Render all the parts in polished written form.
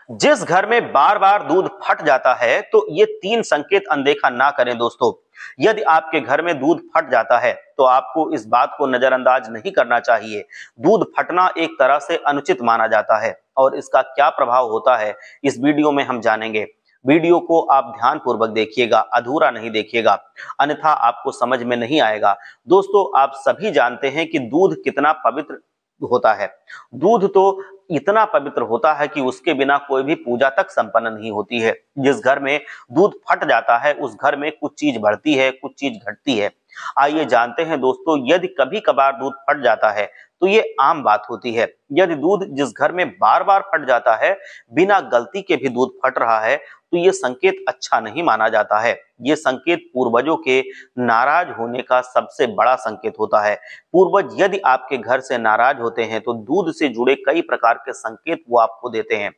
जिस घर में बार बार दूध फट जाता है तो ये तीन संकेत अनदेखा ना करें दोस्तों। यदि आपके घर में दूध फट जाता है तो आपको इस बात को नजरअंदाज नहीं करना चाहिए। दूध फटना एक तरह से अनुचित माना जाता है और इसका क्या प्रभाव होता है इस वीडियो में हम जानेंगे। वीडियो को आप ध्यान पूर्वक देखिएगा, अधूरा नहीं देखिएगा, अन्यथा आपको समझ में नहीं आएगा। दोस्तों, आप सभी जानते हैं कि दूध कितना पवित्र होता है। दूध तो इतना पवित्र होता है कि उसके बिना कोई भी पूजा तक संपन्न नहीं होती है। जिस घर में दूध फट जाता है उस घर में कुछ चीज बढ़ती है, कुछ चीज घटती है। आइए जानते हैं दोस्तों, यदि कभी कभार दूध फट जाता है तो ये आम बात होती है। यदि दूध जिस घर में बार बार फट जाता है, बिना गलती के भी दूध फट रहा है, तो ये संकेत अच्छा नहीं माना जाता है। ये संकेत पूर्वजों के नाराज होने का सबसे बड़ा संकेत होता है। पूर्वज यदि आपके घर से नाराज होते हैं तो दूध से जुड़े कई प्रकार के संकेत वो आपको देते हैं।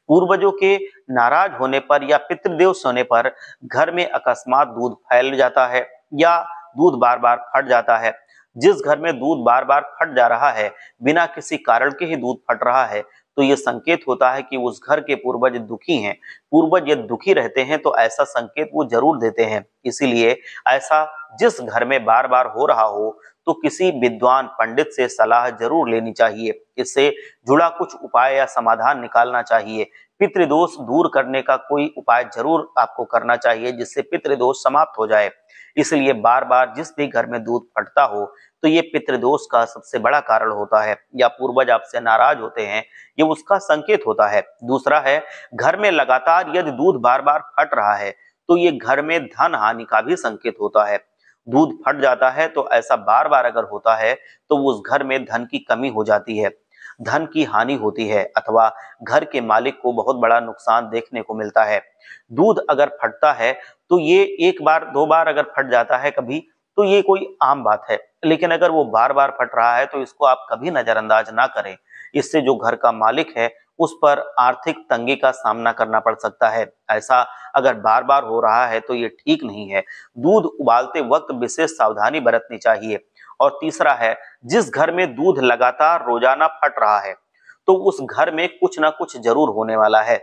पूर्वजों के नाराज होने पर या पितृदेव सोने पर घर में अकस्मात दूध फैल जाता है या दूध बार बार फट जाता है। जिस घर में दूध बार बार फट जा रहा है, बिना किसी कारण के ही दूध फट रहा है, तो ये संकेत होता है कि उस घर के पूर्वज दुखी हैं। पूर्वज यदि दुखी रहते हैं तो ऐसा संकेत वो जरूर देते हैं। इसीलिए ऐसा जिस घर में बार बार हो रहा हो तो किसी विद्वान पंडित से सलाह जरूर लेनी चाहिए। इससे जुड़ा कुछ उपाय या समाधान निकालना चाहिए। पितृदोष दूर करने का कोई उपाय जरूर आपको करना चाहिए जिससे पितृदोष समाप्त हो जाए। इसलिए बार बार जिस भी घर में दूध फटता हो तो ये पितृदोष का सबसे बड़ा कारण होता है या पूर्वज आपसे नाराज होते हैं, ये उसका संकेत होता है। दूसरा है, घर में लगातार यदि दूध बार बार फट रहा है तो ये घर में धन हानि का भी संकेत होता है। दूध फट जाता है तो ऐसा बार बार अगर होता है तो उस घर में धन की कमी हो जाती है, धन की हानि होती है अथवा घर के मालिक को बहुत बड़ा नुकसान देखने को मिलता है। दूध अगर फटता है तो ये एक बार दो बार अगर फट जाता है कभी तो ये कोई आम बात है, लेकिन अगर वो बार बार फट रहा है तो इसको आप कभी नजरअंदाज ना करें। इससे जो घर का मालिक है उस पर आर्थिक तंगी का सामना करना पड़ सकता है। ऐसा अगर बार बार हो रहा है तो ये ठीक नहीं है। दूध उबालते वक्त विशेष सावधानी बरतनी चाहिए। और तीसरा है, जिस घर में दूध लगातार रोजाना फट रहा है तो उस घर में कुछ ना कुछ जरूर होने वाला है।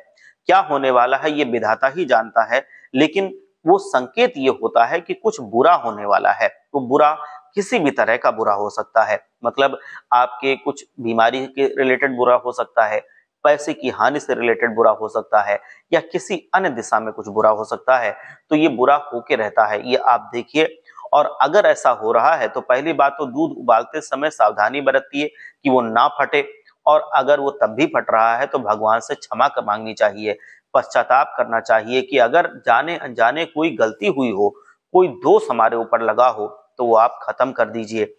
क्या होने वाला है ये विधाता ही जानता है, लेकिन वो संकेत ये होता है कि कुछ बुरा होने वाला है। तो बुरा किसी भी तरह का बुरा हो सकता है, मतलब आपके कुछ बीमारी के रिलेटेड बुरा हो सकता है, पैसे की हानि से रिलेटेड बुरा हो सकता है, या किसी अन्य दिशा में कुछ बुरा हो सकता है। तो ये बुरा होके रहता है, ये आप देखिए। और अगर ऐसा हो रहा है तो पहली बात तो दूध उबालते समय सावधानी बरतिए कि वो ना फटे। और अगर वो तब भी फट रहा है तो भगवान से क्षमा मांगनी चाहिए, पश्चाताप करना चाहिए कि अगर जाने अनजाने कोई गलती हुई हो, कोई दोष हमारे ऊपर लगा हो, तो वो आप खत्म कर दीजिए।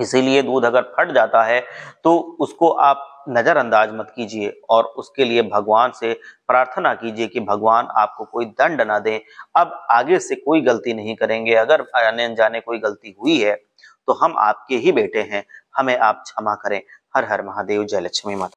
इसीलिए दूध अगर फट जाता है तो उसको आप नजरअंदाज मत कीजिए और उसके लिए भगवान से प्रार्थना कीजिए कि भगवान आपको कोई दंड ना दे। अब आगे से कोई गलती नहीं करेंगे। अगर जाने अनजाने कोई गलती हुई है तो हम आपके ही बेटे हैं, हमें आप क्षमा करें। हर हर महादेव। जय लक्ष्मी माता।